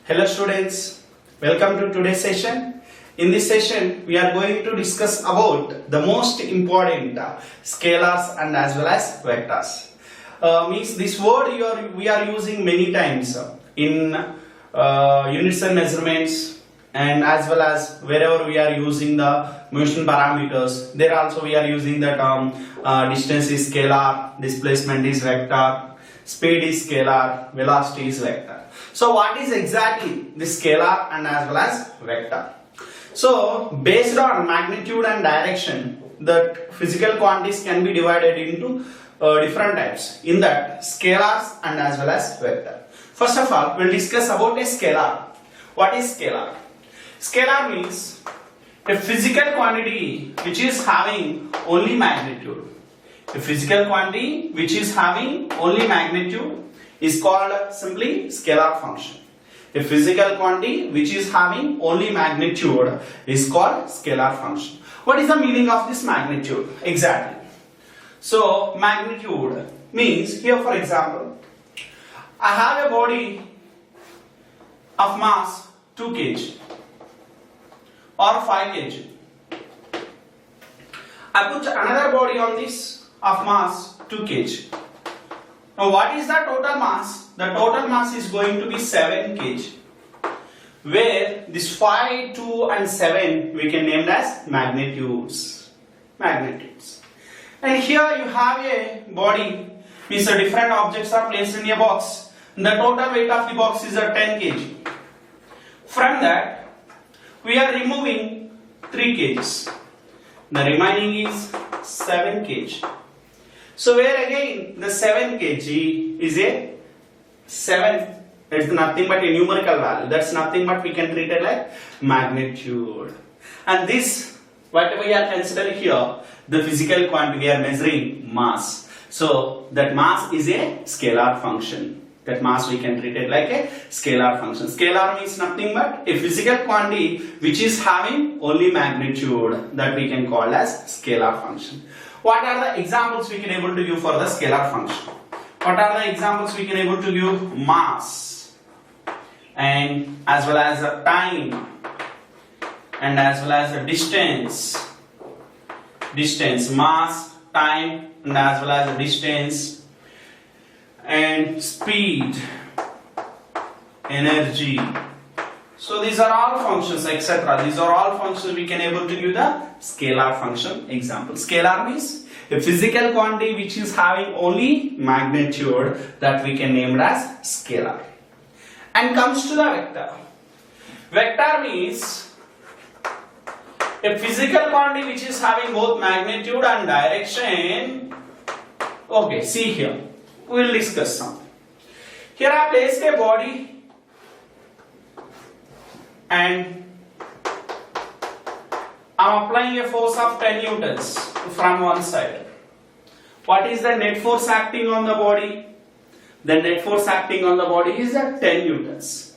Hello students, welcome to today's session. In this session, we are going to discuss about the most important scalars and as well as vectors. Means this word we are using many times in units and measurements, and as well as wherever we are using the motion parameters. There also we are using the term distance is scalar, displacement is vector, speed is scalar, velocity is vector. So what is exactly the scalar and as well as vector? So based on magnitude and direction, the physical quantities can be divided into different types. In that, scalars and as well as vector. First of all, we'll discuss about a scalar. What is scalar? Scalar means a physical quantity which is having only magnitude. A physical quantity which is having only magnitude is called simply scalar function. A physical quantity which is having only magnitude is called scalar function. What is the meaning of this magnitude? Exactly. So magnitude means, here for example, I have a body of mass 2 kg or 5 kg. I put another body on this of mass 2 kg. Now what is the total mass? The total mass is going to be 7 kg, where this 5, 2 and 7 we can name as magnitudes. And here you have a body, means the different objects are placed in a box. The total weight of the box is 10 kg. From that we are removing 3 kg. The remaining is 7 kg. So where again the 7 kg is a 7, it's nothing but a numerical value. That's nothing but we can treat it like magnitude. And this, what we are considering here, the physical quantity we are measuring mass. So that mass is a scalar function. That mass we can treat it like a scalar function. Scalar means nothing but a physical quantity which is having only magnitude, that we can call as scalar function. What are the examples we can able to give for the scalar function? What are the examples we can able to give? Mass, and as well as the time, and as well as the distance. Mass, time, and as well as the distance, and speed, energy. So these are all functions, etc. These are all functions we can able to give the scalar function example. Scalar means a physical quantity which is having only magnitude, that we can name it as scalar. And comes to the vector. Vector means a physical quantity which is having both magnitude and direction. Okay, see here. We will discuss something. Here I placed a body and I am applying a force of 10 newtons from one side. What is the net force acting on the body? The net force acting on the body is at 10 newtons.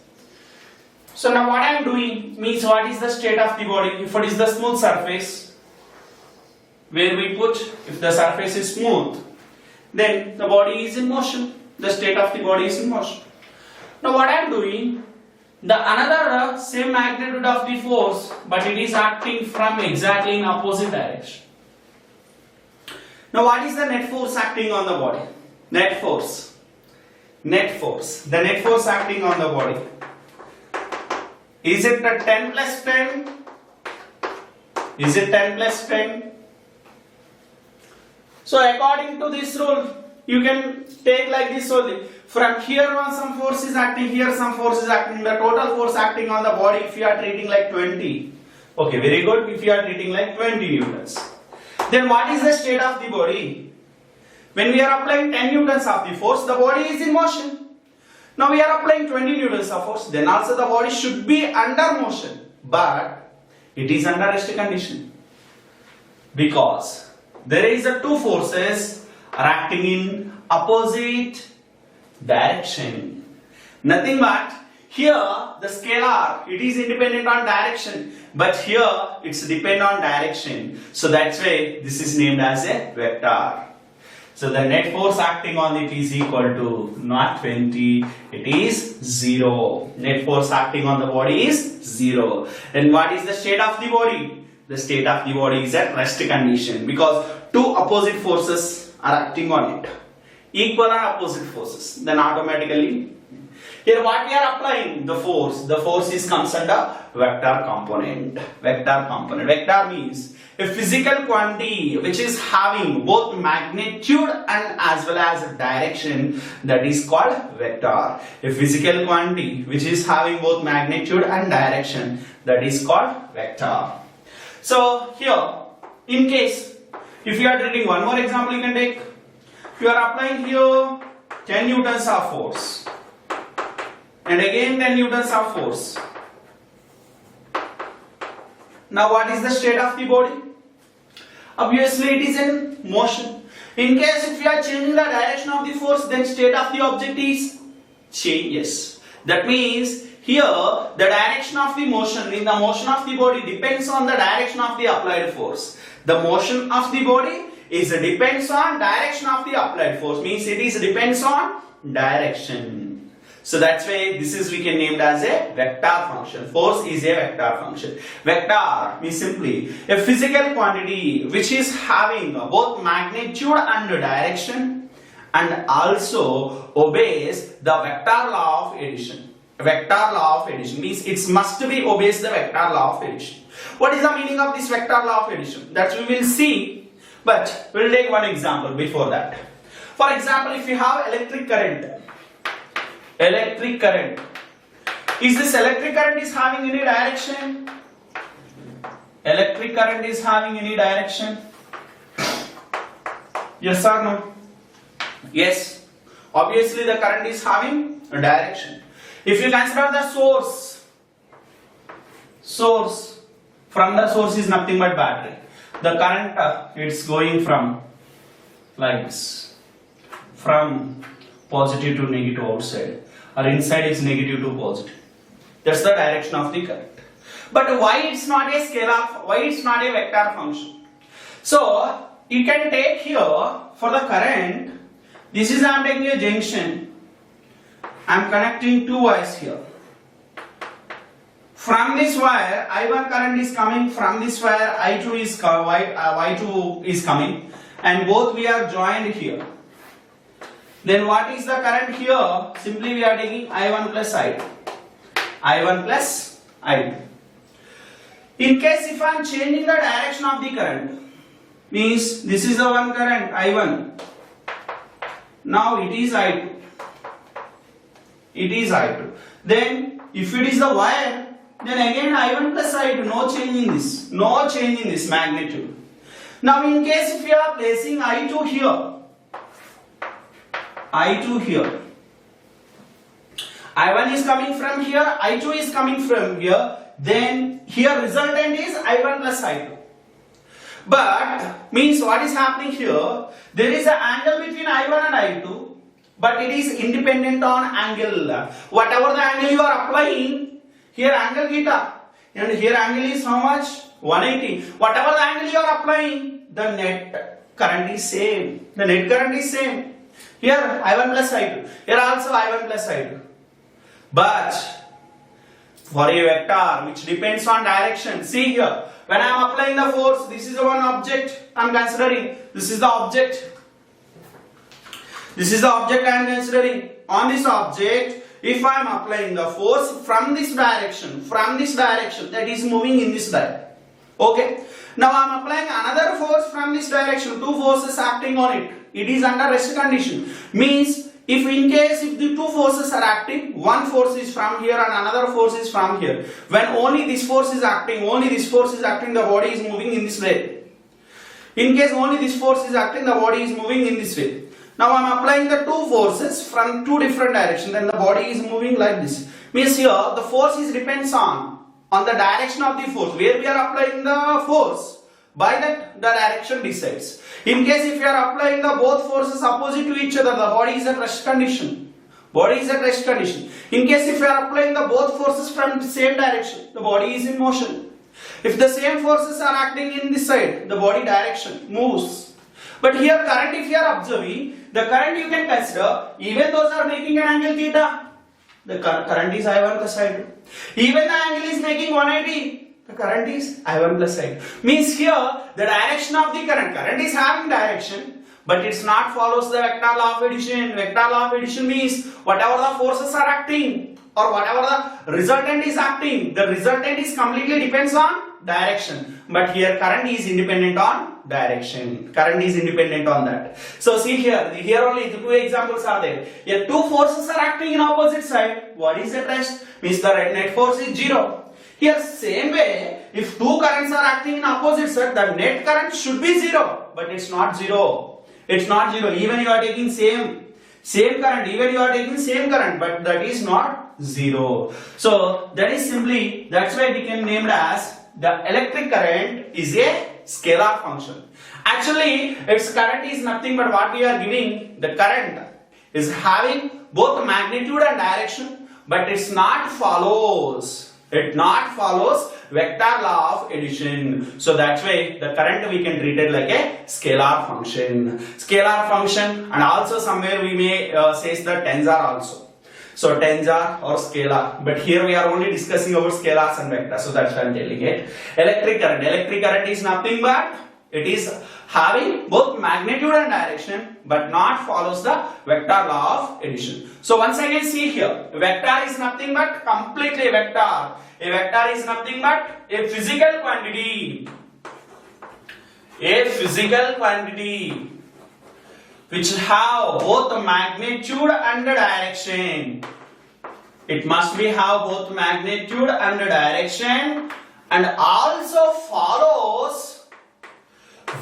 So now what I am doing means, what is the state of the body? If it is the smooth surface, where we put, if the surface is smooth, then the body is in motion. The state of the body is in motion. Now what I am doing, the another same magnitude of the force, but it is acting from exactly in opposite direction. Now what is the net force acting on the body? Net force. The net force acting on the body. Is it the 10 plus 10? Is it 10 plus 10? So according to this rule, you can take like this only. From here on some force is acting, here some force is acting. The total force acting on the body, if you are treating like 20. Okay, very good. If you are treating like 20 newtons. Then what is the state of the body? When we are applying 10 newtons of the force, the body is in motion. Now we are applying 20 newtons of force, then also the body should be under motion. But it is under rest condition. Because there is a two forces are acting in opposite direction. Nothing but here the scalar, it is independent on direction, but here it's dependent on direction. So that's why this is named as a vector. So the net force acting on it is equal to not 20, it is 0. Net force acting on the body is 0. Then what is the state of the body? The state of the body is at rest condition because two opposite forces are acting on it. Equal and opposite forces. Then automatically, here what we are applying? The force. The force is comes under vector component. Vector component. Vector means a physical quantity which is having both magnitude and as well as direction, that is called vector. A physical quantity which is having both magnitude and direction, that is called vector. So here, in case if you are taking one more example, you can take. You are applying here 10 newtons of force and again 10 newtons of force. Now what is the state of the body? Obviously it is in motion. In case if you are changing the direction of the force, then state of the object is changes. That means here the direction of the motion in the motion of the body depends on the direction of the applied force. The motion of the body is depends on direction of the applied force, means it is depends on direction. So that's why this is we can name it as a vector function. Force is a vector function. Vector means simply a physical quantity which is having both magnitude and direction and also obeys the vector law of addition. Vector law of addition means it must be obeys the vector law of addition. What is the meaning of this vector law of addition? That we will see, but we will take one example before that. For example, if you have electric current, is this electric current is having any direction? Electric current is having any direction? Yes or no? Yes. Obviously the current is having a direction. If you consider the source, from the source is nothing but battery. The current it's going from like this, from positive to negative outside, or inside is negative to positive. That's the direction of the current. But why it's not a scalar? Why it's not a vector function? So you can take here for the current. This is I am taking a junction. I am connecting two wires here. From this wire, I1 current is coming. From this wire, I2 is Y2 is coming, and both we are joined here. Then what is the current here? Simply we are taking I1 plus I2. I1 plus I2. In case if I am changing the direction of the current, means this is the one current I1. Now it is I2. It is I2. Then if it is the wire, then again I1 plus I2. No change in this. No change in this magnitude. Now in case if you are placing I2 here, I2 here, I1 is coming from here, I2 is coming from here, then here resultant is I1 plus I2. But means what is happening here? There is an angle between I1 and I2, but it is independent on angle. Whatever the angle you are applying, here angle theta, and here angle is how much? 180. Whatever the angle you are applying, the net current is same. The net current is same. Here I1 plus I2. Here also I1 plus I2. But for a vector which depends on direction, see here, when I am applying the force, this is the one object I am considering. This is the object. This is the object I am considering. On this object, if I am applying the force from this direction, that is moving in this direction. Okay. Now I am applying another force from this direction. Two forces acting on it. It is under rest condition. Means if in case if the two forces are acting, one force is from here and another force is from here. When only this force is acting, the body is moving in this way. In case only this force is acting, the body is moving in this way. Now I am applying the two forces from two different directions, then the body is moving like this. Means here the force is depends on the direction of the force. Where we are applying the force, by that the direction decides. In case if you are applying the both forces opposite to each other, the body is at rest condition. In case if you are applying the both forces from the same direction, the body is in motion. If the same forces are acting in this side, the body direction moves. But here current, if you are observing, the current you can consider, even those are making an angle theta. The current is I1 plus I2. Even the angle is making 180. The current is I1 plus I2. Means here, the direction of the current is having direction, but it's not follows the vector law of addition. Vector law of addition means whatever the forces are acting or whatever the resultant is acting, the resultant is completely depends on direction. But here current is independent on direction. Current is independent on that. So see here only the two examples are there. Here two forces are acting in opposite side. What is at rest? Means the net force is 0. Here same way, if two currents are acting in opposite side, the net current should be 0. But it's not 0. It's not 0. Even you are taking same current, even you are taking same current, but that is not 0. So that is simply, that's why we can name it as the electric current is a scalar function. Actually, its current is nothing but what we are giving. The current is having both magnitude and direction, but it's not follows. It not follows vector law of addition. So that's why the current we can treat it like a scalar function. Scalar function, and also somewhere we may say the tensor also. So tensor or scalar, but here we are only discussing about scalars and vectors, so that's why I am telling it. Electric current is nothing but it is having both magnitude and direction, but not follows the vector law of addition. So once again see here, vector is nothing but completely vector. A vector is nothing but a physical quantity. A physical quantity which have both magnitude and direction. It must be have both magnitude and direction, and also follows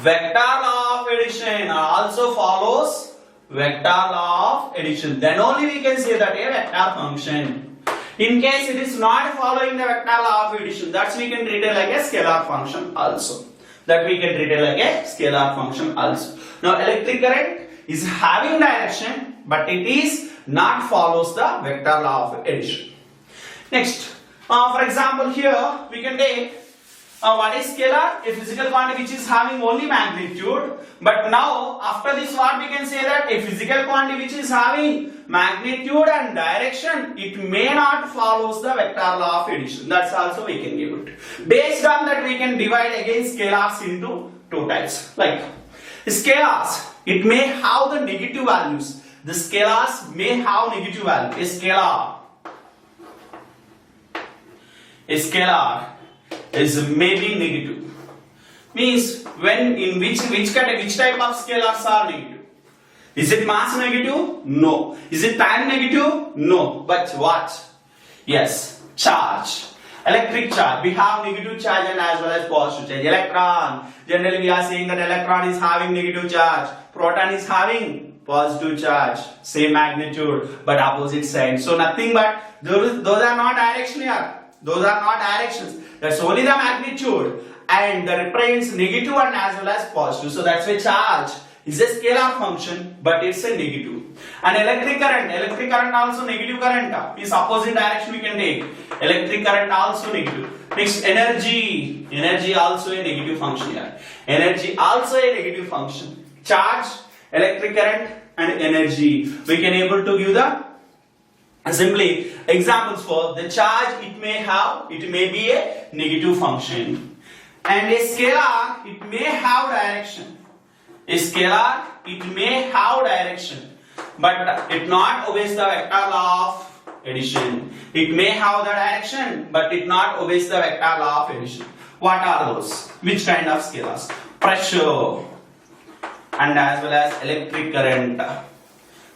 vector law of addition. Also follows vector law of addition. Then only we can say that a vector function. In case it is not following the vector law of addition, that's we can treat it like a scalar function also. That we can treat it like a scalar function also. Now electric current is having direction, but it is not follows the vector law of addition. Next, for example, here we can take what is scalar? A physical quantity which is having only magnitude. But now after this, what we can say that a physical quantity which is having magnitude and direction, it may not follows the vector law of addition. That's also we can give it. Based on that, we can divide again scalars into two types. Like scalars, it may have the negative values. The scalars may have negative value. A scalar is maybe negative. Means when in which type of scalars are negative? Is it mass negative? No. Is it time negative? No. But what? Yes, charge. Electric charge. We have negative charge and as well as positive charge. Electron. Generally we are saying that electron is having negative charge. Proton is having positive charge. Same magnitude but opposite side. So nothing but those are not direction here. Those are not directions. That's only the magnitude. And the represents negative and as well as positive. So that's why charge is a scalar function, but it's a negative. And electric current also negative current. Is opposite direction we can take. Electric current also negative. Next, energy also a negative function here. Energy also a negative function. Charge, electric current, and energy. We can able to give the simply examples for the charge. It may be a negative function. And a scalar, it may have direction. A scalar, it may have direction, but it not obeys the vector law of addition. It may have the direction, but it not obeys the vector law of addition. What are those? Which kind of scalars? Pressure and as well as electric current.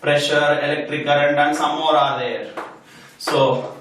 Pressure, electric current, and some more are there. So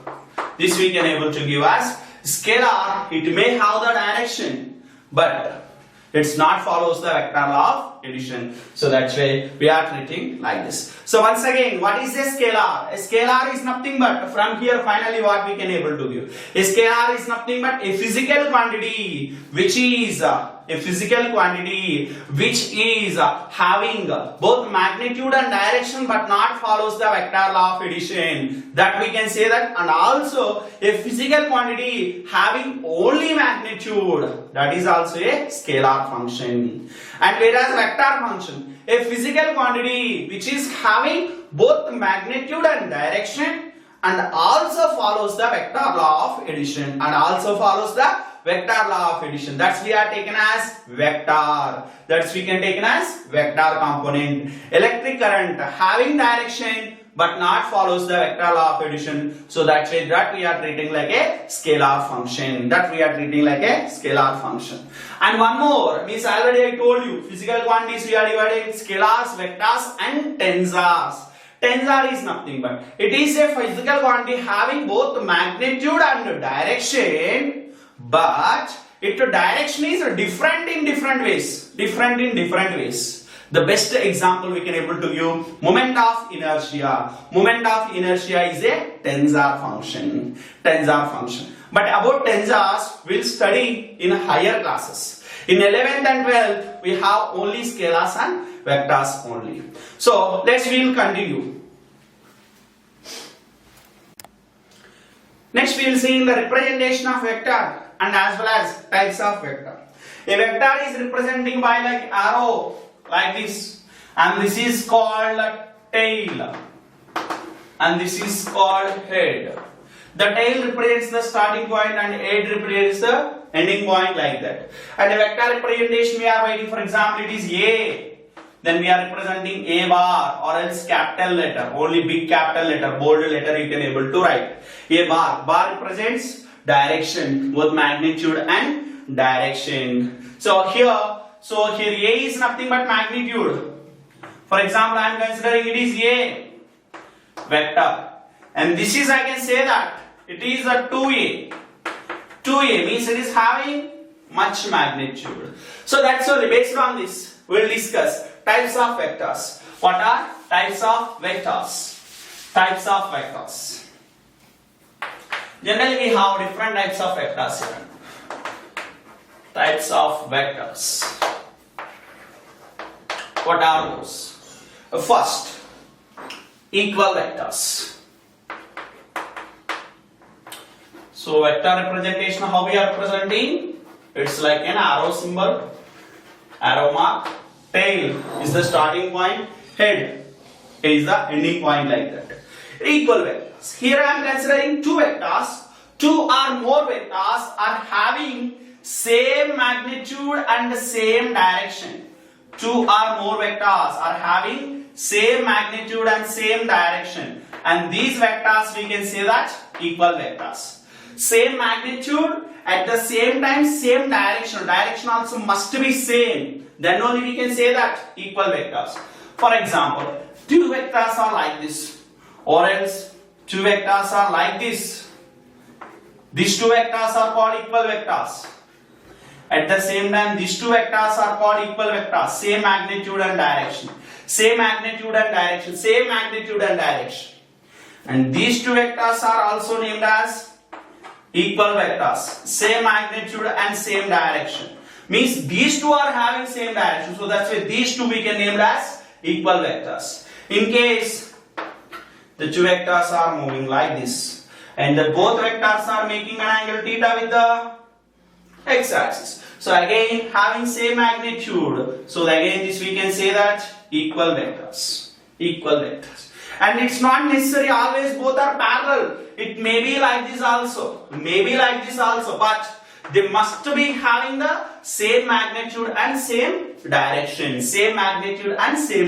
this we can able to give as scalar. It may have the direction, but it's not follows the vector law of addition. So that's why we are treating like this. So once again, what is a scalar? A scalar is nothing but, from here finally what we can able to give. A scalar is nothing but a physical quantity which is a physical quantity which is having both magnitude and direction but not follows the vector law of addition, that we can say that. And also a physical quantity having only magnitude, that is also a scalar function. And whereas vector function, a physical quantity which is having both magnitude and direction and also follows the vector law of addition, that's we are taken as vector, that's we can taken as vector component. Electric current having direction but not follows the vector law of addition, so that's why that we are treating like a scalar function, And one more, means already I told you, physical quantities we are divided in scalars, vectors and tensors. Tensor is nothing but it is a physical quantity having both magnitude and direction, but its direction is different in different ways. The best example we can able to give, moment of inertia. Moment of inertia is a tensor function. But about tensors we'll study in higher classes. In 11th and 12th we have only scalars and vectors only. So we'll continue. Next we will see the representation of vector and as well as types of vector. A vector is representing by like arrow like this, and this is called tail and this is called head. The tail represents the starting point and head represents the ending point like that. And a vector representation we are writing, for example, it is A. Then we are representing A bar or else capital letter, only big capital letter, bold letter you can able to write. A bar. Bar represents direction, both magnitude and direction. So here A is nothing but magnitude. For example, I am considering it is A vector. And this is, I can say that it is a 2A. 2A means it is having much magnitude. So that's all. Based on this, we will discuss types of vectors. What are types of vectors? Generally we have different types of vectors here. Types of vectors. What are those? First, equal vectors. So vector representation, how we are representing? It's like an arrow symbol, arrow mark. Tail is the starting point, head is the ending point like that. Equal vectors. Here I am considering two vectors. Two or more vectors are having same magnitude and same direction. Two or more vectors are having same magnitude and same direction. And these vectors we can say that equal vectors. Same magnitude, at the same time same direction. Direction also must be same. Then only we can say that equal vectors. For example, two vectors are like this, or else two vectors are like this. These two vectors are called equal vectors. At the same time, these two vectors are called equal vectors. Same magnitude and direction. And these two vectors are also named as equal vectors. Same magnitude and same direction. Means these two are having same direction, so that's why these two we can name as equal vectors. In case the two vectors are moving like this and the both vectors are making an angle theta with the x-axis, so again having same magnitude, so again this we can say that equal vectors. And it's not necessary always both are parallel. It may be like this also, but they must be having the same magnitude and same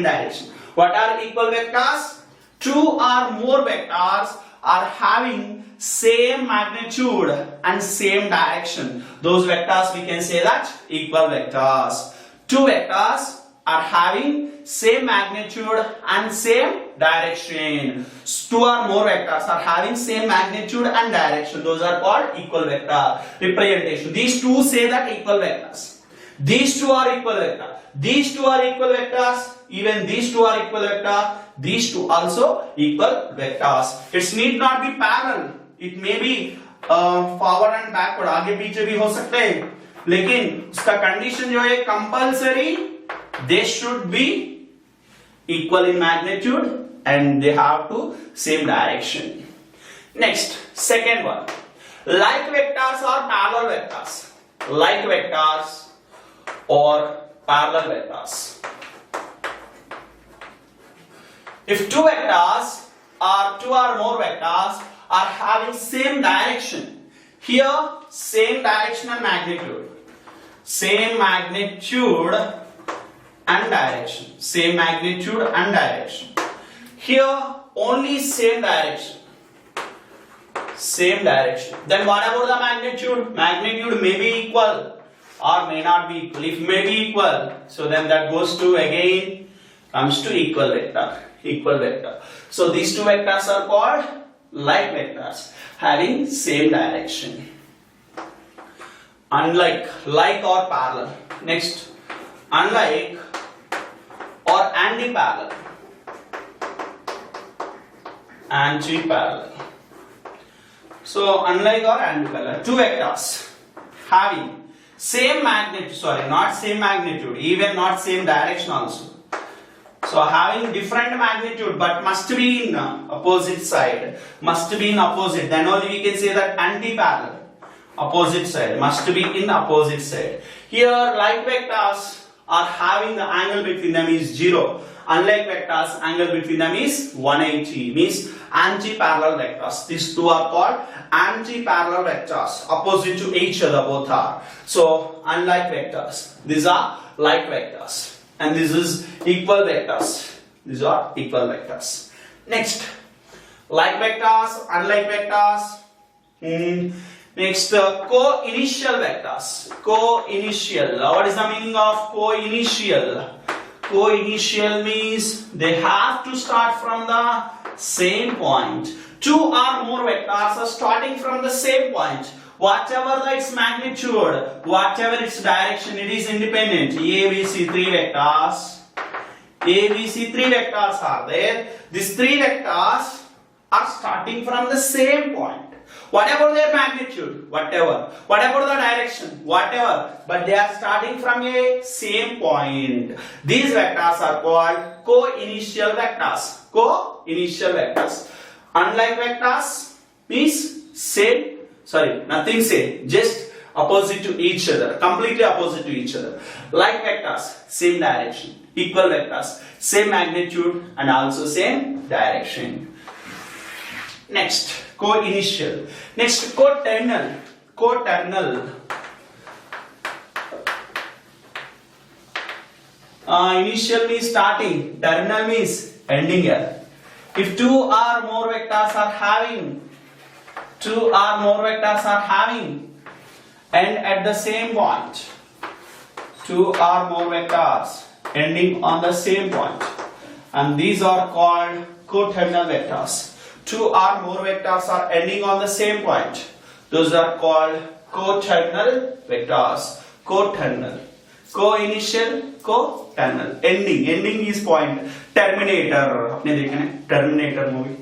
direction. What are equal vectors? Two or more vectors are having same magnitude and same direction. Those vectors we can say that equal vectors. Two vectors are having same magnitude and same direction. Two or more vectors are having same magnitude and direction. Those are called equal vector representation. These two say that equal vectors. These two are equal vectors. These two are equal vectors. Even these two are equal vectors. These two also equal vectors. It need not be parallel. It may be forward and backward. आगे पीछे भी हो सकते हैं. लेकिन उसका condition जो है compulsory they should be equal in magnitude and they have to same direction. Next, second one, like vectors or parallel vectors. Like vectors or parallel vectors. If two vectors or two or more vectors are having same direction, here same direction and magnitude, same magnitude and direction, same magnitude and direction. Here only same direction, same direction. Then what about the magnitude? Magnitude may be equal or may not be equal. If may be equal, so then that goes to again comes to equal vector, equal vector. So these two vectors are called like vectors having same direction. Unlike, like or parallel. Next, unlike or anti-parallel. Anti-parallel. So unlike or anti-parallel, two vectors having same magnitude, sorry, not same magnitude, even not same direction also. So having different magnitude but must be in opposite side, must be in opposite, then only we can say that anti-parallel. Opposite side, must be in opposite side. Here like vectors are having the angle between them is 0. Unlike vectors, angle between them is 180, means anti-parallel vectors. These two are called anti-parallel vectors, opposite to each other both are. So unlike vectors, these are like vectors, and this is equal vectors. These are equal vectors. Next, like vectors, unlike vectors. Next, co-initial vectors. Co-initial. What is the meaning of co-initial? Co-initial means they have to start from the same point. Two or more vectors are starting from the same point. Whatever its magnitude, whatever its direction, it is independent. A, B, C, three vectors. A, B, C, three vectors are there. These three vectors are starting from the same point. Whatever their magnitude, whatever the direction, whatever, but they are starting from a same point. These vectors are called co-initial vectors. Co-initial vectors. Unlike vectors means same, sorry, nothing same, just opposite to each other, completely opposite to each other. Like vectors, same direction. Equal vectors, same magnitude and also same direction. Next, co-initial. Next, coterminal. Coterminal. Initial means starting, terminal means ending here. If two or more vectors are having end at the same point, two or more vectors ending on the same point, and these are called coterminal vectors. Two or more vectors are ending on the same point. Those are called coterminal vectors. Coterminal. Co-initial, co-terminal. Ending is point. Terminator. Terminator movie.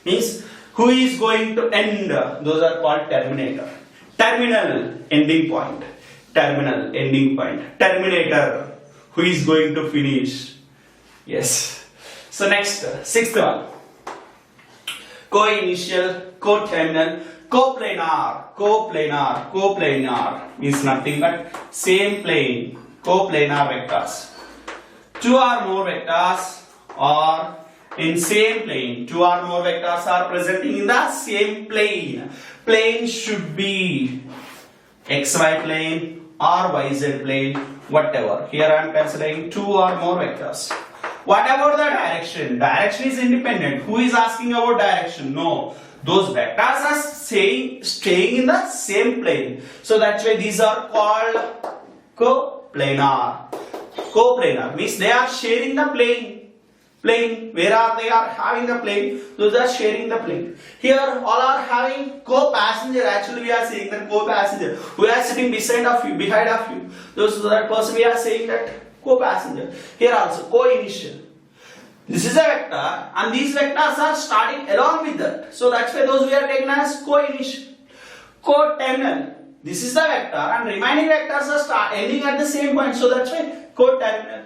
Means who is going to end? Those are called terminator. Terminal, ending point. Terminal, ending point. Terminator, who is going to finish? Yes. So next, sixth one. Co-initial, co-terminal, coplanar. Coplanar. Coplanar means nothing but same plane. Coplanar vectors. Two or more vectors are in same plane. Two or more vectors are presenting in the same plane. Plane should be xy plane or yz plane, whatever. Here I am considering two or more vectors. What about the direction? Direction is independent. Who is asking about direction? No. Those vectors are staying in the same plane. So that's why these are called coplanar. Coplanar means they are sharing the plane. Where are they are having the plane? Those are sharing the plane. Here all are having co-passenger. Actually we are saying that co-passenger. Who are sitting behind of you. Those that person we are saying that co-passenger. Here also co-initial. This is a vector and these vectors are starting along with that. So that's why those we are taken as co-initial. Co-terminal. this is the vector and remaining vectors are ending at the same point. So that's why coterminal.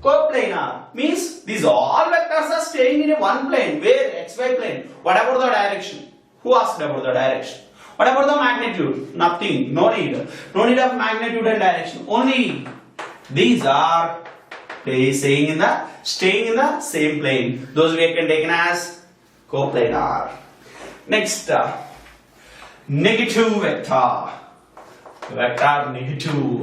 Coplanar means these all vectors are staying in a one plane. Where? XY plane. What about the direction? Who asked about the direction? What about the magnitude? Nothing. No need. No need of magnitude and direction. Only these are staying in the same plane. Those we can take as coplanar. Next, negative vector. Vector negative.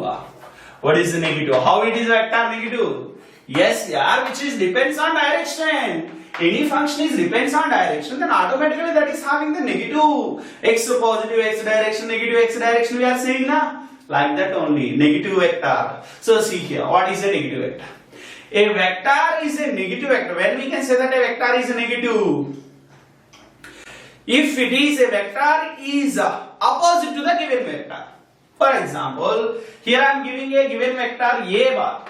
What is the negative? How it is vector negative? Yes, yeah, which is depends on direction. Any function is depends on direction, then automatically that is having the negative x positive x direction, negative x direction. We are saying now like that only negative vector. So see here, what is a negative vector? A vector is a negative vector. When we can say that a vector is a negative, if it is a vector is opposite to the given vector. For example, here I am giving a given vector a bar.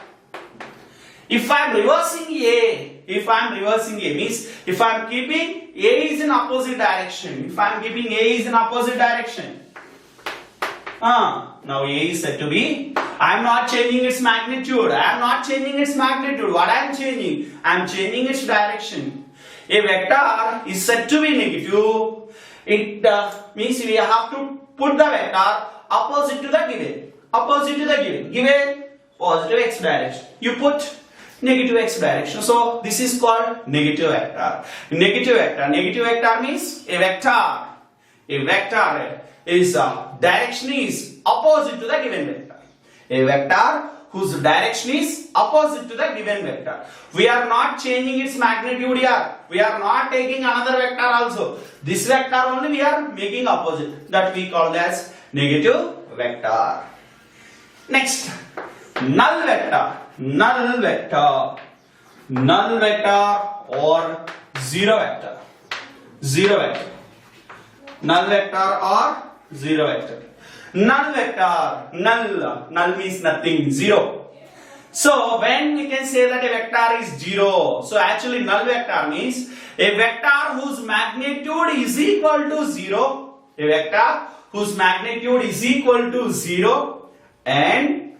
If I am reversing a, means if I am keeping a is in opposite direction. If I am keeping a is in opposite direction. Now a is said to be, I am not changing its magnitude. What I am changing? I am changing its direction. A vector is said to be negative. It means we have to put the vector opposite to the given. Given positive x direction. You put negative x direction. So this is called negative vector. Negative vector means a vector is direction is opposite to the given vector. A vector whose direction is opposite to the given vector. We are not changing its magnitude here. We are not taking another vector also. This vector only we are making opposite. That we call as negative vector. Next, null vector or zero vector. Null vector or zero vector. Null means nothing, zero. So when we can say that a vector is zero, so actually null vector means a vector whose magnitude is equal to zero. A vector whose magnitude is equal to zero and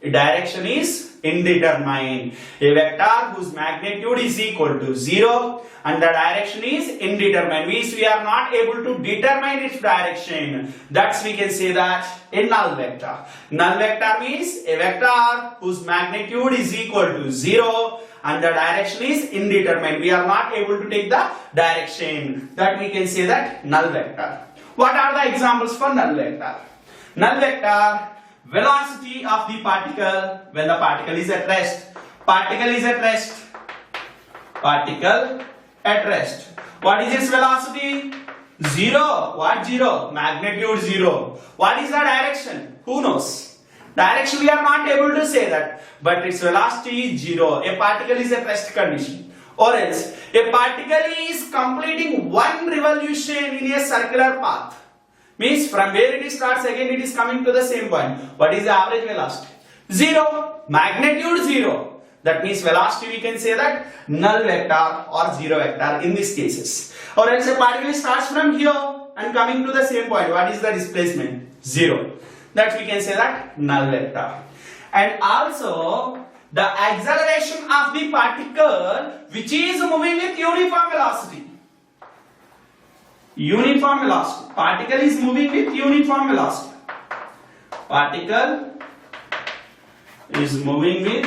direction is indeterminate. A vector whose magnitude is equal to 0 and the direction is indeterminate. Means we are not able to determine its direction. That's we can say that a null vector. Null vector means a vector whose magnitude is equal to 0 and the direction is indeterminate. We are not able to take the direction. That we can say that null vector. What are the examples for null vector? Null vector, velocity of the particle when the particle is at rest. Particle at rest. What is its velocity? 0. What 0? Magnitude 0. What is the direction? Who knows? Direction we are not able to say that. But its velocity is 0. A particle is at rest condition. Or else, a particle is completing one revolution in a circular path. Means from where it starts again it is coming to the same point. What is the average velocity? 0. Magnitude 0. That means velocity we can say that null vector or zero vector in these cases. Or else a particle starts from here and coming to the same point. What is the displacement? 0. That we can say that null vector. And also the acceleration of the particle which is moving with uniform velocity. Uniform velocity. Particle is moving with uniform velocity. Particle is moving with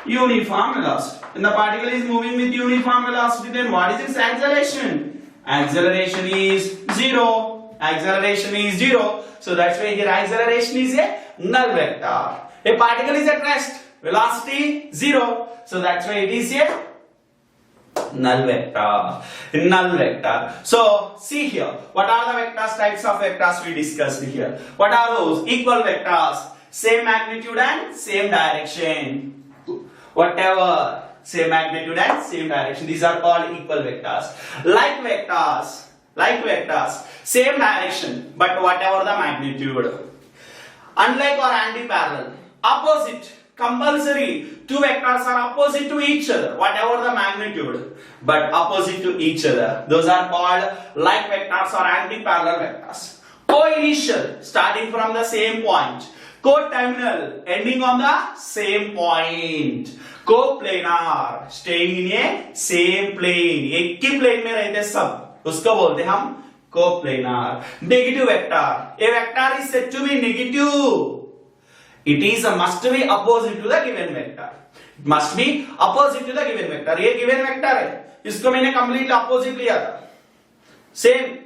uniform velocity. When the particle is moving with uniform velocity, then what is its acceleration? Acceleration is 0. Acceleration is 0. So that's why here acceleration is a null vector. A particle is at rest. Velocity 0. So that's why it is a null vector. So see here, what are the vectors, types of vectors we discussed here? What are those? Equal vectors, same magnitude and same direction. Whatever, same magnitude and same direction. These are called equal vectors. Like vectors, same direction but whatever the magnitude. Unlike or anti-parallel, opposite. Compulsory, two vectors are opposite to each other, whatever the magnitude, but opposite to each other. Those are called like vectors or anti-parallel vectors. Co-initial starting from the same point, co-terminal ending on the same point, co-planar staying in a same plane, एक ही plane में रहते सब, उसको बोलते हैं हम co-planar. Negative vector, a vector is said to be negative. It is must be opposite to the given vector. It must be opposite to the given vector. ये given vector है, इसको मैंने completely opposite लिया था, same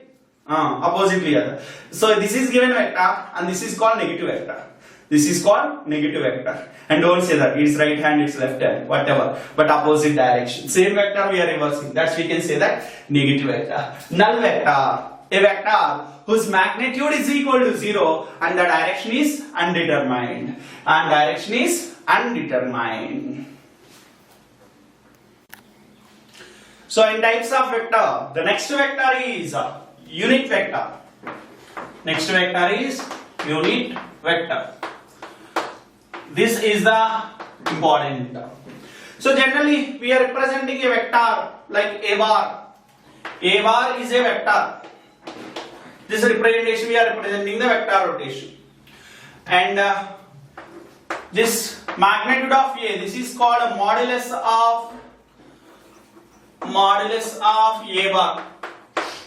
opposite लिया था. So this is given vector and this is called negative vector. This is called negative vector. And don't say that it's right hand, it's left hand, whatever, but opposite direction. Same vector we are reversing. That's we can say that negative vector. Null vector, a vector whose magnitude is equal to 0 and the direction is undetermined. And direction is undetermined. So in types of vector, the next vector is unit vector. Next vector is unit vector. This is the important. So generally we are representing a vector like a bar. A bar is a vector. This representation we are representing the vector rotation. And this magnitude of A, this is called a modulus of A bar.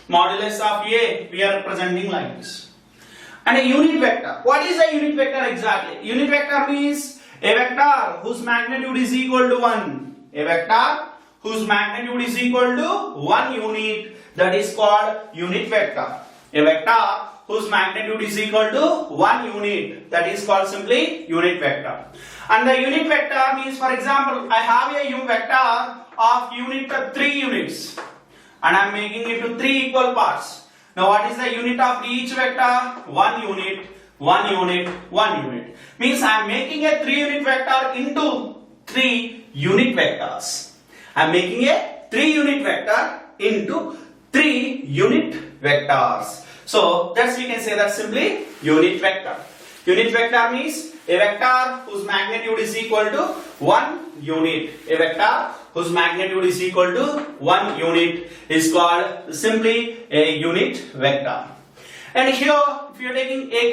Modulus of A we are representing like this. And a unit vector. What is a unit vector exactly? Unit vector means a vector whose magnitude is equal to 1. A vector whose magnitude is equal to 1 unit, that is called unit vector. A vector whose magnitude is equal to 1 unit, that is called simply unit vector. And the unit vector means, for example, I have a vector of unit 3 units and I am making it to 3 equal parts. Now what is the unit of each vector? 1 unit, 1 unit, 1 unit. Means I am making a 3 unit vector into 3 unit vectors. I am making a 3 unit vector into 3 unit vectors. So that's we can say that simply unit vector. Unit vector means a vector whose magnitude is equal to 1 unit. A vector whose magnitude is equal to 1 unit is called simply a unit vector. And here if you are taking a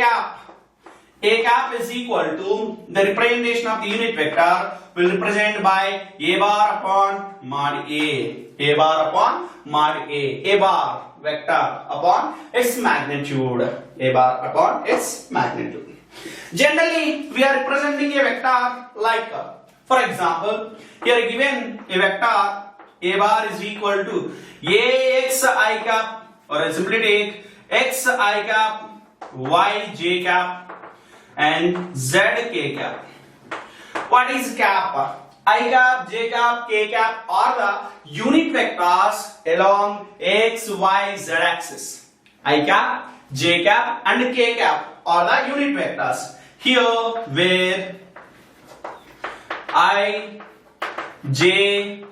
cap is equal to the representation of the unit vector will represent by a bar upon mod A. A bar upon mod A. A bar vector upon its magnitude. A bar upon its magnitude. Generally we are representing a vector like, for example, here given a vector a bar is equal to ax I cap, or I simply take x I cap, y j cap and z k cap. What is cap? I cap, j cap, k cap are the unit vectors along x, y, z axis. I cap, j cap and k cap are the unit vectors. Here where I, j,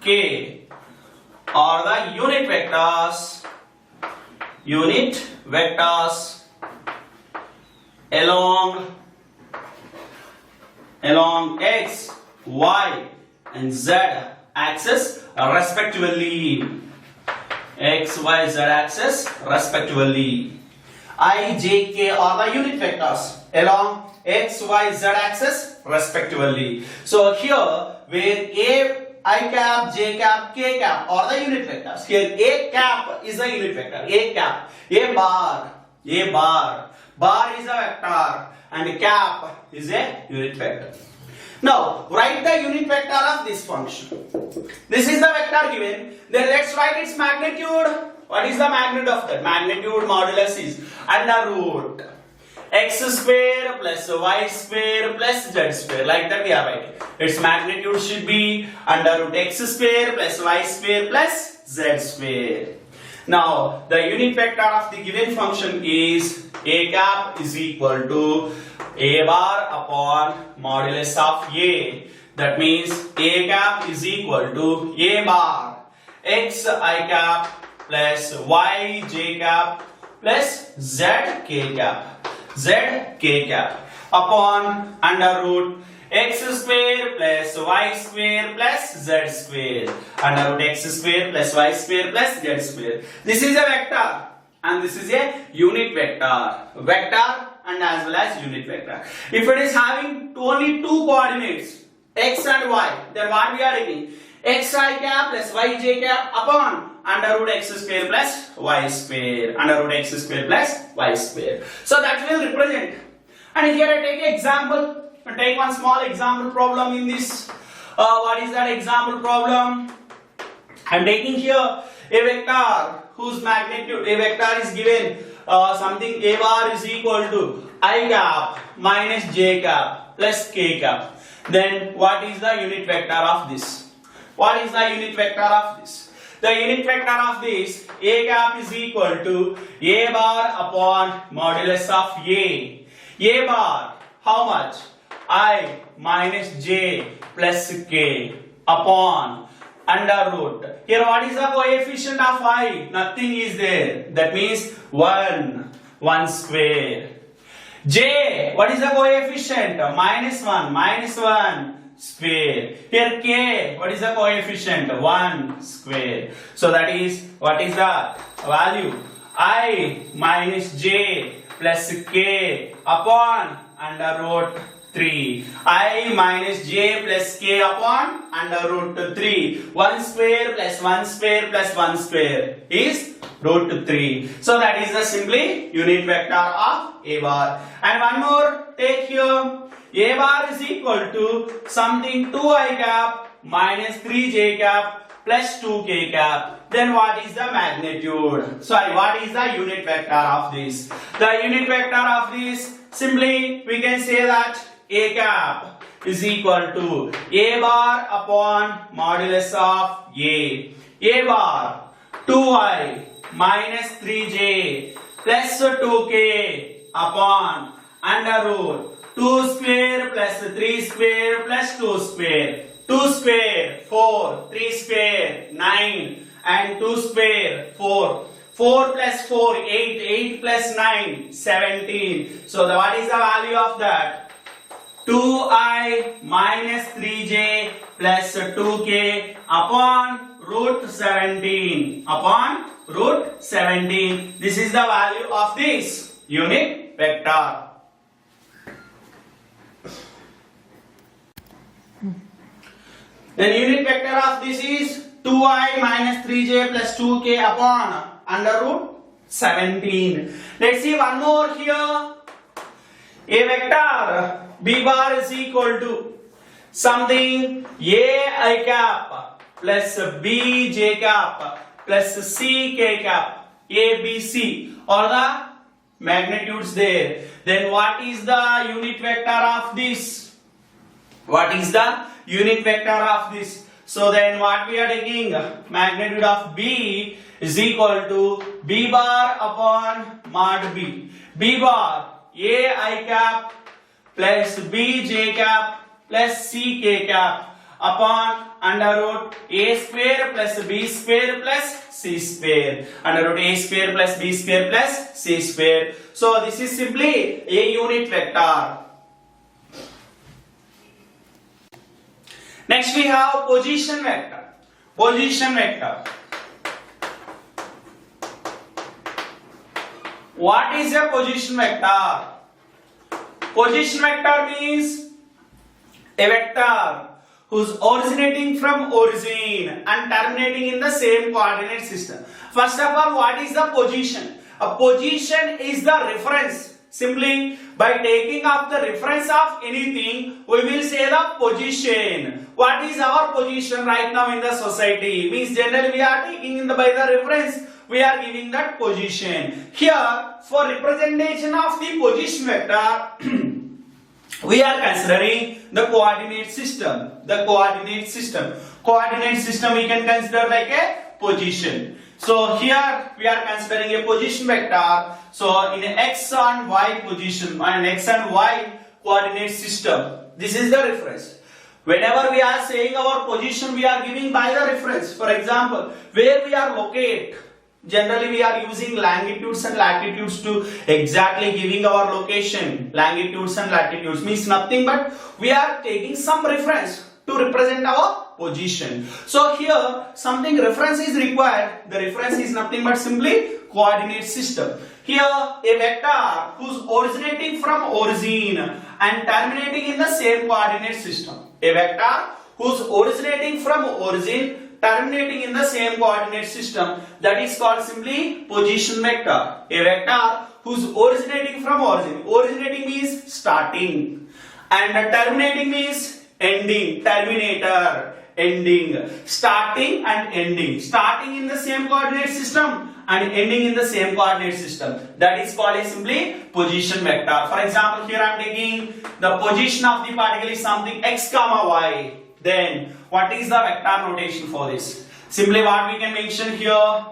k are the unit vectors along x, y and z axis respectively. X, y, z axis respectively. I, j, k are the unit vectors along x, y, z axis respectively. So here where a I cap, j cap, k cap are the unit vectors. Here a cap is a unit vector. A cap, a bar is a vector and cap is a unit vector. Now write the unit vector of this function. This is the vector given. Then let's write its magnitude. What is the magnitude of that? Magnitude modulus is under root x square plus y square plus z square. Like that we are writing. Its magnitude should be under root x square plus y square plus z square. Now the unit vector of the given function is a cap is equal to a bar upon modulus of a. That means a cap is equal to a bar x I cap plus y j cap plus z k cap upon under root x square plus y square plus z square, under root x square plus y square plus z square. This is a vector and this is a unit vector. Vector and as well as unit vector. If it is having only two coordinates, x and y, then what we are taking? Xi cap plus yj cap upon under root x square plus y square. Under root x square plus y square. So that will represent. And here I take an example. I take one small example problem in this. What is that example problem? I am taking here a vector whose magnitude, a vector is given something a bar is equal to I cap minus j cap plus k cap. Then what is the unit vector of this? What is the unit vector of this? The unit vector of this, a cap is equal to a bar upon modulus of a. A bar, how much? I minus j plus k upon under root. Here what is the coefficient of I? Nothing is there. That means 1 square. J, what is the coefficient? -1 square. Here k, what is the coefficient? 1 square. So that is, what is the value? I minus j plus k upon under root 3. I minus j plus k upon under root 3. 1 square plus 1 square plus 1 square is root 3. So that is the simply unit vector of a bar. And one more, take here. A bar is equal to something 2i cap minus 3j cap plus 2k cap. Then what is the magnitude? Sorry, what is the unit vector of this? The unit vector of this, simply we can say that a cap is equal to a bar upon modulus of a. A bar 2i minus 3j plus 2k upon under root 2 square plus 3 square plus 2 square. 2 square 4, 3 square 9 and 2 square 4. 4 plus 4 8, 8 plus 9 17. So what is the value of that? 2i minus 3j plus 2k upon root 17. Upon root 17. This is the value of this unit vector. Then unit vector of this is 2i minus 3j plus 2k upon under root 17. Let's see one more here. A vector b bar is equal to something a I cap plus b j cap plus c k cap. A, b, c are the magnitudes there. Then what is the unit vector of this? What is the unit vector of this? So then what we are taking? Magnitude of b is equal to b bar upon mod b. B bar a I cap plus b j cap plus c k cap upon under root a square plus b square plus c square. Under root a square plus b square plus c square. So this is simply a unit vector. Next we have position vector. Position vector. What is a position vector? Position vector means a vector whose originating from origin and terminating in the same coordinate system. First of all, what is the position? A position is the reference. Simply by taking up the reference of anything, we will say the position. What is our position right now in the society? Means generally we are taking by the reference, we are giving that position. Here, for representation of the position vector, we are considering the coordinate system. The coordinate system. Coordinate system we can consider like a position. So here we are considering a position vector. So in x and y position, and x and y coordinate system, this is the reference. Whenever we are saying our position, we are giving by the reference. For example, where we are located, generally we are using longitudes and latitudes to exactly giving our location. Longitudes and latitudes means nothing but we are taking some reference to represent our position. So here something reference is required. The reference is nothing but simply coordinate system. Here a vector whose originating from origin and terminating in the same coordinate system. A vector whose originating from origin terminating in the same coordinate system, that is called simply position vector. A vector whose originating from origin. Originating means starting and terminating means ending. Terminator, ending. Starting and ending. Starting in the same coordinate system and ending in the same coordinate system. That is called a simply position vector. For example, here I am taking the position of the particle is something x comma y. Then what is the vector notation for this? Simply what we can mention here,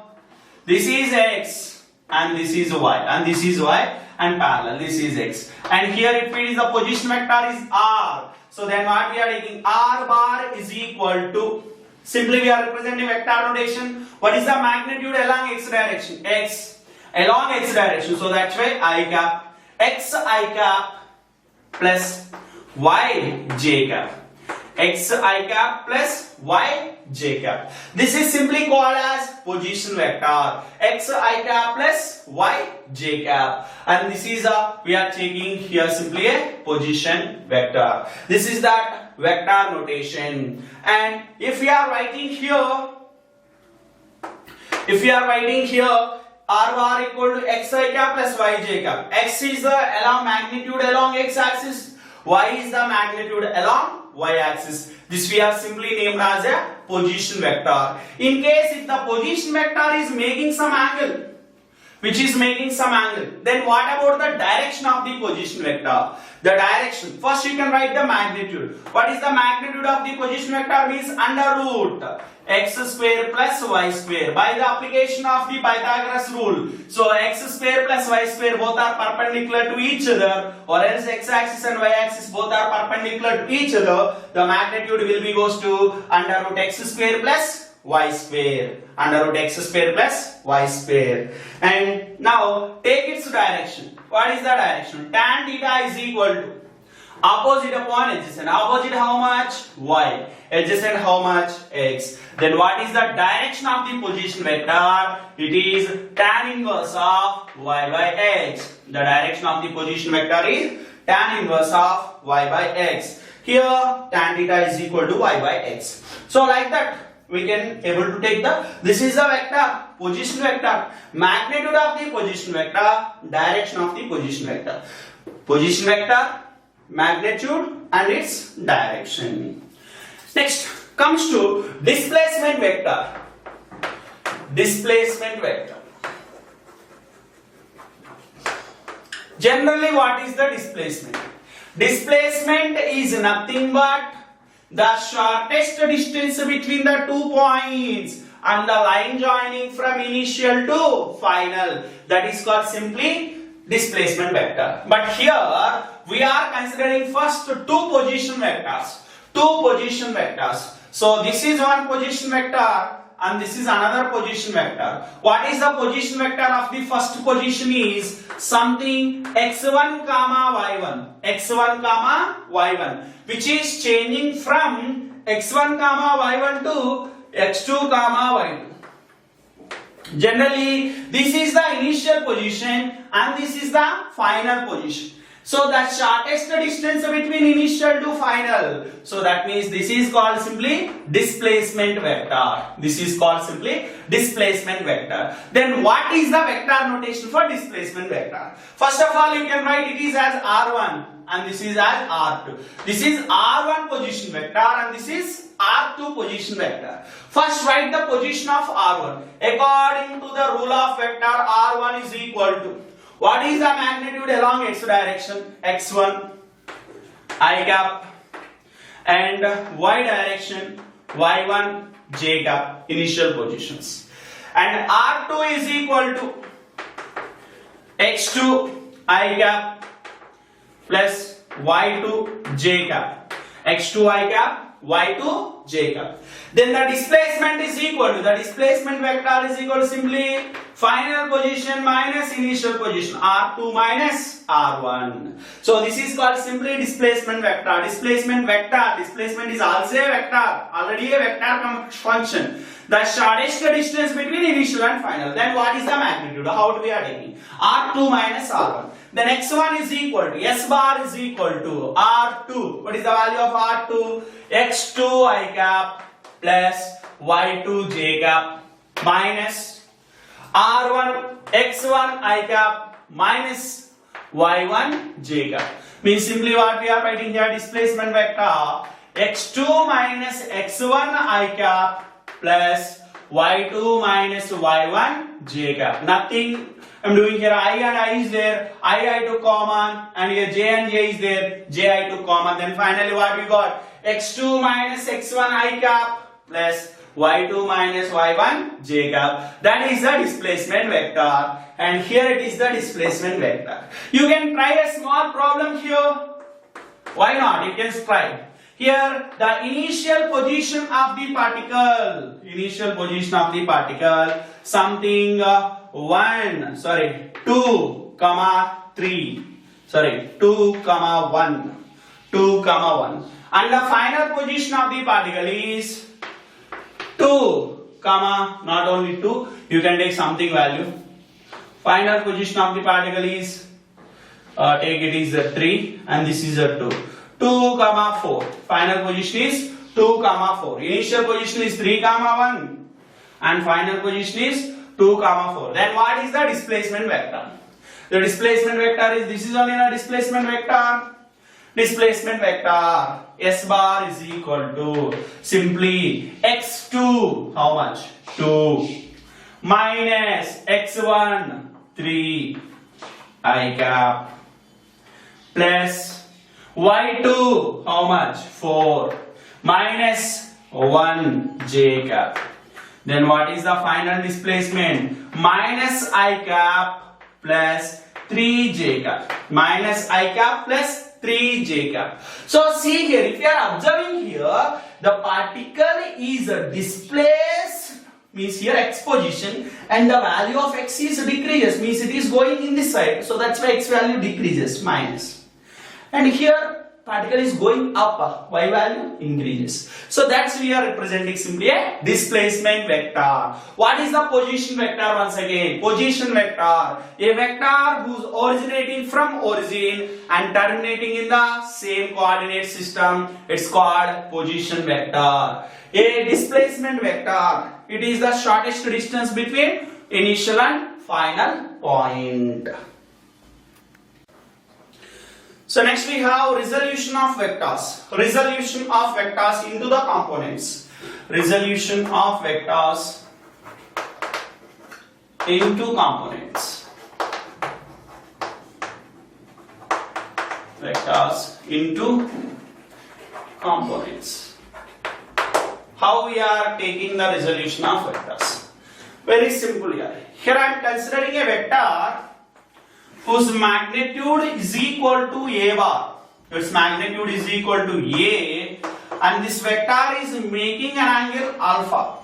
this is x and this is y and this is y and parallel, this is x. And here if it is the position vector is r. So then what we are taking, r bar is equal to, simply we are representing vector notation. What is the magnitude along x direction? X along x direction. So that's why I cap, x I cap plus y j cap. X I cap plus y j cap. This is simply called as position vector. X I cap plus y j cap. And this is we are taking here simply a position vector. This is that vector notation. And if we are writing here, r bar equal to x I cap plus y j cap. X is the along magnitude along x axis. Y is the magnitude along y axis. This we are simply named as a position vector. In case if the position vector is making some angle, then what about the direction of the position vector? The direction, first you can write the magnitude. What is the magnitude of the position vector? Means under root x square plus y square by the application of the Pythagoras rule. So x square plus y square both are perpendicular to each other, or else x axis and y axis both are perpendicular to each other. The magnitude will be goes to under root x square plus y square. Under root x square plus y square. And now take its direction. What is the direction? Tan theta is equal to opposite upon adjacent. Opposite how much? Y. Adjacent how much? X. Then what is the direction of the position vector? It is tan inverse of y by x. The direction of the position vector is tan inverse of y by x. Here tan theta is equal to y by x. So like that we can able to take the, this is the vector, position vector, magnitude of the position vector, direction of the position vector. Position vector, magnitude and its direction. Next comes to displacement vector. Displacement vector. Generally what is the displacement? Displacement is nothing but the shortest distance between the 2 points and the line joining from initial to final. That is called simply displacement vector. But here we are considering first two position vectors. So this is one position vector and this is another position vector. What is the position vector of the first position is something x1 comma y1, which is changing from x1 comma y1 to x2 comma y2. Generally this is the initial position and this is the final position. So the shortest distance between initial to final. So that means this is called simply displacement vector. Then what is the vector notation for displacement vector? First of all you can write it is as r1 and this is as r2. This is r1 position vector and this is r2 position vector. First write the position of r1. According to the rule of vector, r1 is equal to, what is the magnitude along x direction? x1 I cap and y direction y1 j cap, initial positions. And r2 is equal to x2 I cap plus y2 j cap. x2 I cap, y2 j cap. Then the displacement is equal to, the displacement vector is equal to simply final position minus initial position, r2 minus r1. So this is called simply displacement vector. Displacement is also a vector, already a vector function. The shortest distance between initial and final. Then what is the magnitude? How we are taking? R2 minus R1. The next one is equal to, S bar is equal to R2. What is the value of R2? X2 I cap plus Y2 j cap minus R1 X1 I cap minus Y1 j cap. Means simply what we are writing here, displacement vector X2 minus X1 I cap plus y2 minus y1 j cap. Nothing I'm doing here. I and I is there, I2 common, and here j and j is there, ji2 common. Then finally what we got? X2 minus x1 I cap plus y2 minus y1 j cap. That is the displacement vector, and here it is the displacement vector. You can try a small problem here. Why not? You can try. Here the initial position of the particle, something 2 comma 3, 2 comma 1, 2 comma 1, and the final position of the particle is 2 comma, not only 2, you can take something value. Final position of the particle is take it is a 3 and this is a 2. 2 comma 4. Final position is 2 comma 4. Initial position is 3 comma 1 and final position is 2 comma 4. Then what is the displacement vector? The displacement vector is, this is only a displacement vector. Displacement vector S bar is equal to simply x2, how much? 2 minus x1 3 I cap plus y2 how much? 4 minus 1 j cap. Then what is the final displacement? Minus I cap plus 3 j cap. Minus I cap plus 3 j cap. So see here, if you are observing here, the particle is displaced, means here x position, and the value of x is decreases, means it is going in this side. So that's why x value decreases, minus. And here particle is going up, y value increases. So that's we are representing simply a displacement vector. What is the position vector once again? Position vector, a vector who's originating from origin and terminating in the same coordinate system. It's called position vector. A displacement vector, it is the shortest distance between initial and final point. So next we have resolution of vectors. Resolution of vectors into the components. Resolution of vectors into components. Vectors into components. How we are taking the resolution of vectors? Very simple here. Here I am considering a vector whose magnitude is equal to a bar. Its magnitude is equal to a, and this vector is making an angle alpha.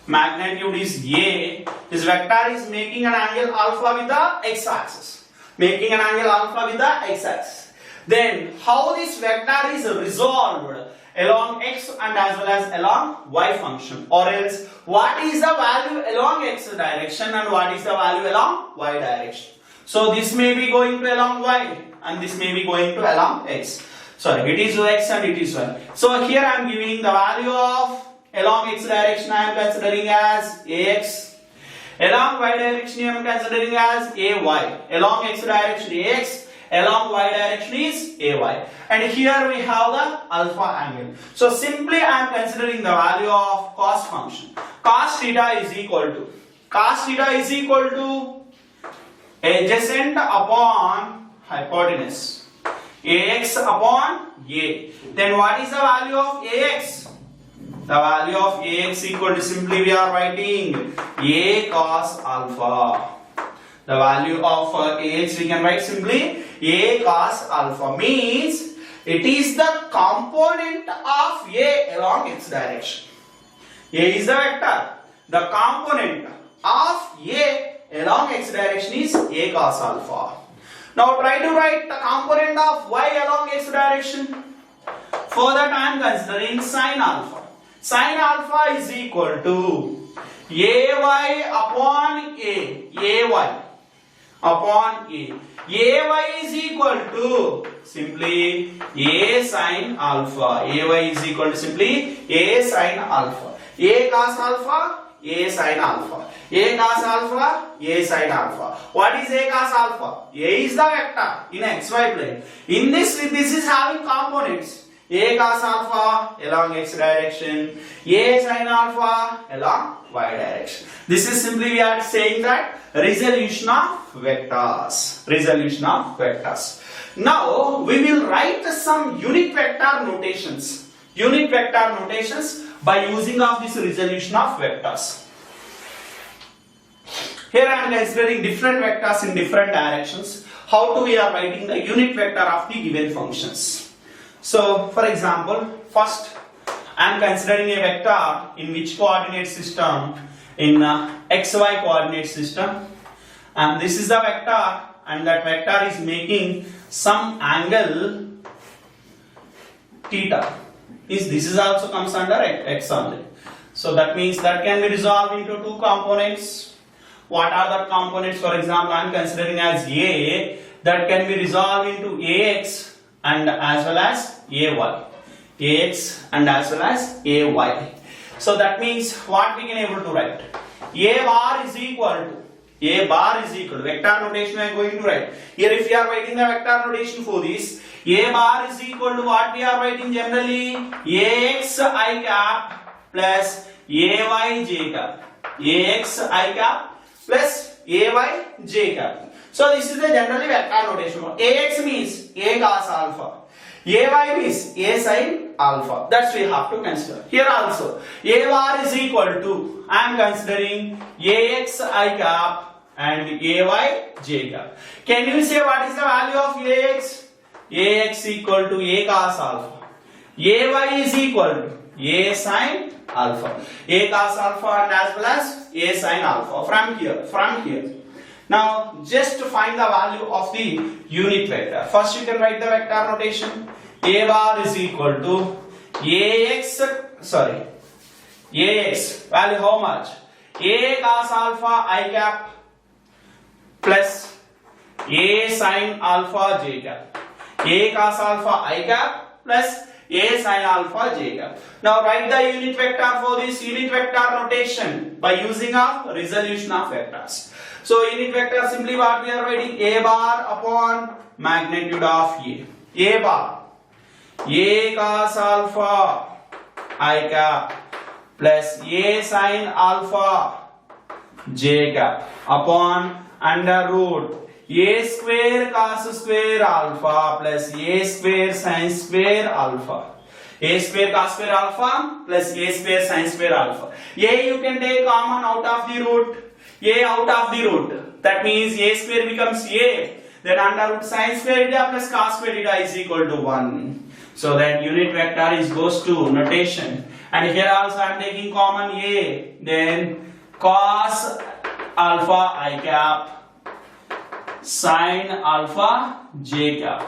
Magnitude is a. This vector is making an angle alpha with the x-axis. Making an angle alpha with the x-axis. Then how this vector is resolved along x and as well as along y function, or else what is the value along x direction and what is the value along y direction. So this may be going to along y and this may be going to along x. Sorry, it is x and it is y. So here I am giving the value of along x direction I am considering as ax. Along y direction I am considering as ay. Along x direction ax. Along y direction is ay. And here we have the alpha angle. So simply I am considering the value of cos function. Cos theta is equal to adjacent upon hypotenuse, ax upon a. Then what is the value of ax? The value of ax equal to, simply we are writing a cos alpha. The value of ax we can write simply a cos alpha, means It is the component of A along x direction. A is the vector. The component of A along x direction is A cos alpha. Now try to write the component of Y along x direction. For that I am considering sin alpha. Sin alpha is equal to AY upon A. AY upon A. AY is equal to simply A sin alpha. AY is equal to simply A sin alpha. A cos alpha, A sin alpha. A cos alpha, A sin alpha. What is A cos alpha? A is the vector in xy plane. In this is having components. A cos alpha along x direction, A sin alpha along y direction. This is simply we are saying that resolution of vectors. Resolution of vectors. Now we will write some unit vector notations. Unit vector notations by using of this resolution of vectors. Here I am considering different vectors in different directions. How to we are writing the unit vector of the given functions. So, for example, first I am considering a vector in which coordinate system? In xy coordinate system, and this is the vector, and that vector is making some angle theta. This is also comes under x only. So that means that can be resolved into two components. What are the components? For example, I am considering as A, that can be resolved into ax and as well as ay. Ax and as well as ay. So that means what we can able to write? A bar is equal to vector notation I am going to write. Here if you are writing the vector notation for this, A bar is equal to what we are writing generally? Ax I cap plus ay j cap. Ax I cap plus ay j cap. So this is the generally vector notation. Ax means A cos alpha. Ay means A sin alpha. That's we have to consider. Here also, A bar is equal to, I am considering Ax I cap and Ay j cap. Can you say what is the value of Ax? Ax equal to A cos alpha. Ay is equal to A sin alpha. A cos alpha and as well as A sin alpha. From here. Now, just to find the value of the unit vector. First, you can write the vector notation. A bar is equal to Ax value how much? A cos alpha I cap plus A sin alpha j cap. A cos alpha I cap plus A sin alpha j cap. Now, write the unit vector for this unit vector notation by using of resolution of vectors. So unit vector simply what we are writing? A bar upon magnitude of A. A bar, A cos alpha I cap plus A sin alpha j cap upon under root A square cos square alpha plus A square sin square alpha. A square cos square alpha plus A square sin square alpha. A you can take common out of the root. A out of the root. That means A square becomes A. Then under root sin square theta plus cos square theta is equal to 1. So that unit vector is goes to notation. And here also I am taking common A. Then cos alpha I cap sin alpha j cap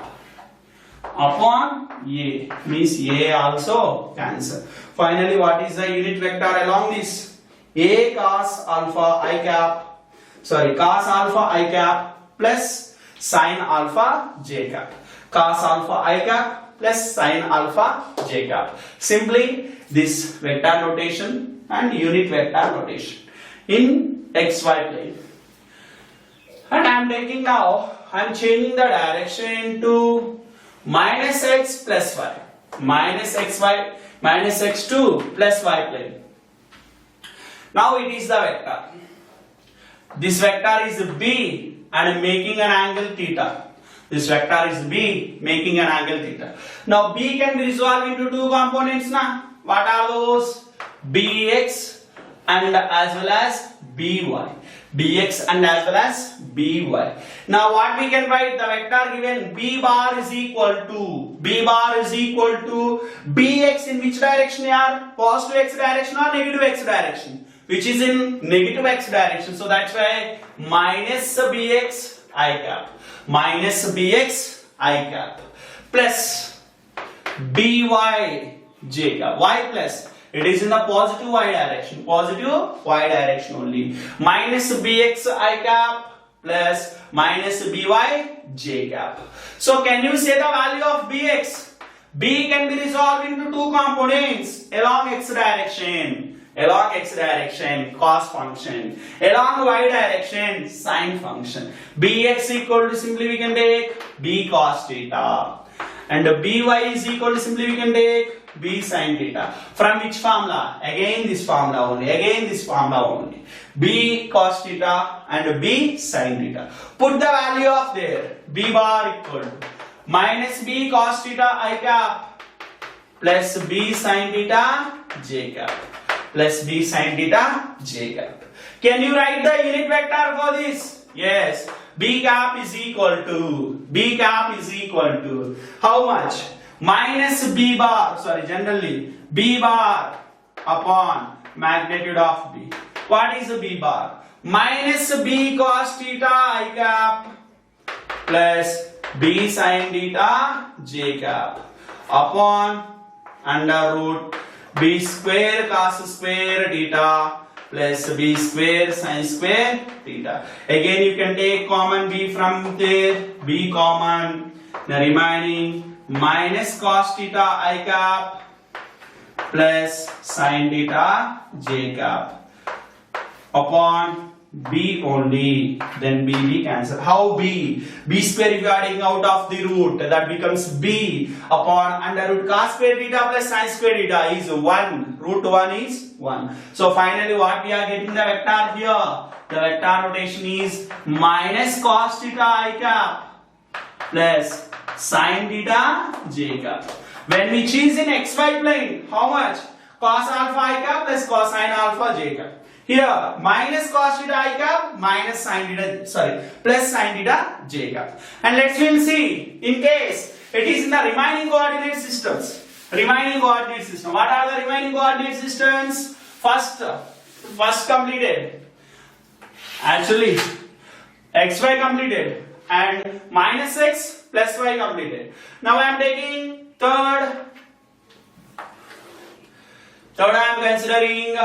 upon A. Means A also cancel. Finally, what is the unit vector along this? A cos alpha I cap, cos alpha I cap plus sin alpha j cap. Cos alpha I cap plus sin alpha j cap. Simply this vector notation and unit vector notation in xy plane. And I am taking now, I am changing the direction to minus x plus y. Minus xy, minus x2 plus y plane. Now it is the vector. This vector is B and making an angle theta. This vector is B making an angle theta. Now B can be resolved into two components now. What are those? Bx and as well as By. bx and as well as by. Now what we can write, the vector given b bar is equal to bx in which direction here? Positive x direction or negative x direction? Which is in negative x direction. So that's why minus bx I cap plus by j cap. Why plus? It is in the positive y direction only. Minus bx I cap plus minus by j cap. So can you say the value of bx? B can be resolved into two components along x direction, cos function, along y direction, sine function. Bx equal to, simply we can take b cos theta, and by is equal to, simply we can take b sin theta. From which formula? Again this formula only. B cos theta and b sin theta. Put the value of there. B bar equal to minus b cos theta I cap plus b sin theta j cap. Can you write the unit vector for this? Yes. B cap is equal to how much? Minus b bar, generally b bar upon magnitude of b. What is b bar? Minus b cos theta I cap plus b sin theta j cap upon under root b square cos square theta plus b square sin square theta. Again you can take common b from there, b common, the remaining minus cos theta I cap plus sin theta j cap upon b only, then b cancel. How b? B square if you are taking out of the root, that becomes b upon under root cos square theta plus sin square theta is 1. Root 1 is 1. So finally what we are getting the vector here? The vector notation is minus cos theta I cap plus sin theta j cap. When we choose in xy plane, how much? Cos alpha I cap plus cosine alpha j cap. Here minus cos theta I cap minus plus sin theta j cap. And we'll see in case it is in the remaining coordinate systems. What are the remaining coordinate systems? First completed. Actually xy completed and minus x plus y completed. Now I am taking third I am considering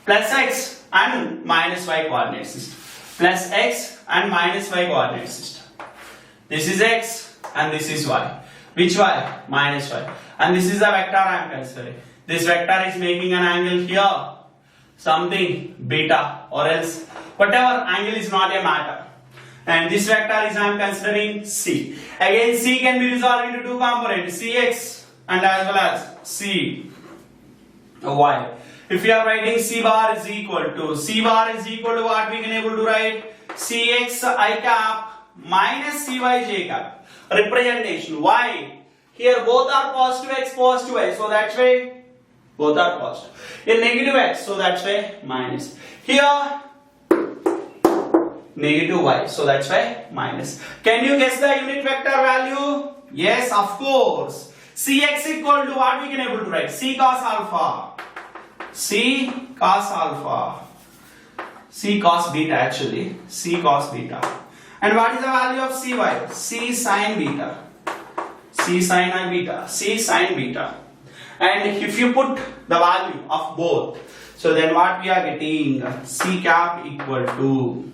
plus x and minus y coordinate system. This is x and this is y. Which y? Minus y. And this is the vector I am considering. This vector is making an angle here, something beta, or else whatever angle is not a matter. And this vector is I am considering c. Again c can be resolved into two components, cx and as well as cy. If you are writing c bar is equal to what we can able to write? Cx I cap minus cy j cap. Representation. Why? Here both are positive x, positive y, so that's why both are positive. Here negative x, so that's why minus. Here negative y, so that's why minus. Can you guess the unit vector value? Yes, of course. Cx equal to what we can able to write? C cos beta actually, C cos beta. And what is the value of cy? C sin beta. And if you put the value of both, so then what we are getting? C cap equal to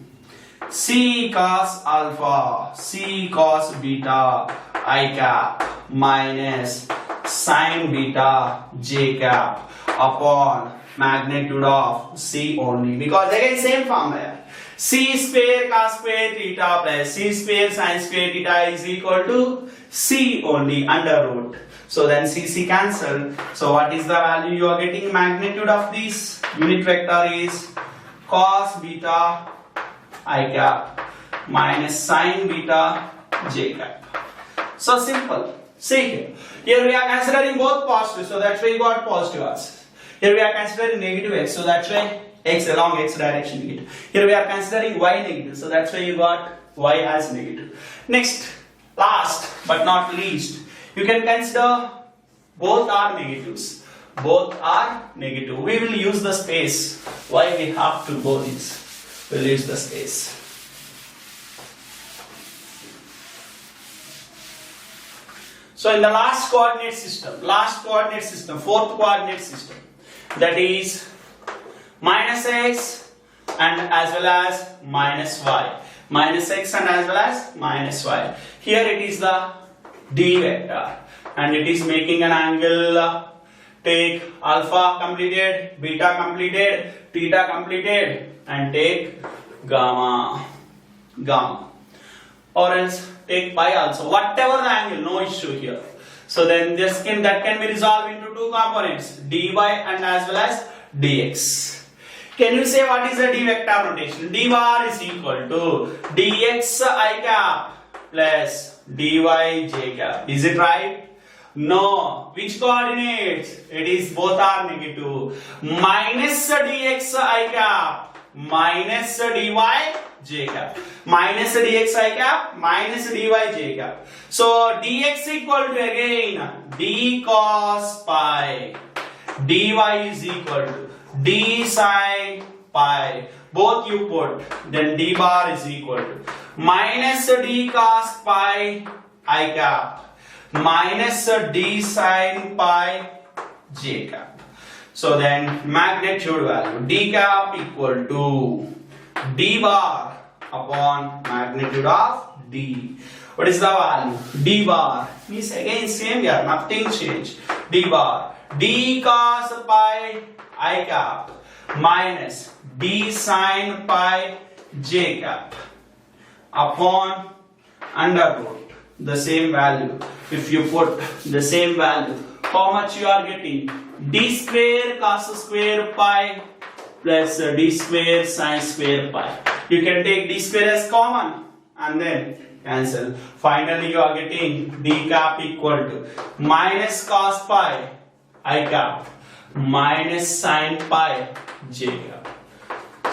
C cos beta I cap minus sin beta j cap upon magnitude of C only, because again same formula. C square cos square theta plus C square sin square theta is equal to C only under root. So then C cancel. So what is the value you are getting? Magnitude of this unit vector is cos beta I cap minus sin beta j cap. So simple. See here we are considering both positive, so that's why you got positive answer. Here we are considering negative x, so that's why x along x direction negative. Here we are considering y negative, so that's why you got y as negative. Next, last but not least, you can consider both are negatives. Both are negative. We will use the space. Why we have to go this? We'll use the space. So in the last coordinate system, fourth coordinate system, that is minus x and as well as minus y. Minus x and as well as minus y. Here it is the D vector and it is making an angle. Take alpha completed, beta completed, theta completed, and take gamma. Or else take pi also. Whatever the angle, no issue here. So then that can be resolved into two components, dy and as well as dx. Can you say what is the d vector notation? D bar is equal to dx I cap plus dy j cap. Is it right? No. Which coordinates? It is both are negative. Minus dx I cap minus dy j cap. Minus dx I cap minus dy j cap. So dx equal to again d cos pi. Dy is equal to d sin pi. Both you put, then d bar is equal to minus d cos pi I cap minus d sin pi j cap. So then magnitude value d cap equal to d bar upon magnitude of d. What is the value? D bar means again same here, nothing changed. D bar d cos pi I cap minus d sin pi j cap upon under root the same value. If you put the same value, how much you are getting? D square cos square pi plus d square sin square pi. You can take d square as common and then cancel. Finally you are getting d cap equal to minus cos pi I cap minus sin pi j cap.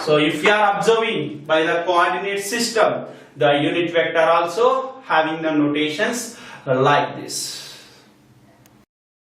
So if you are observing by the coordinate system, the unit vector also having the notations like this.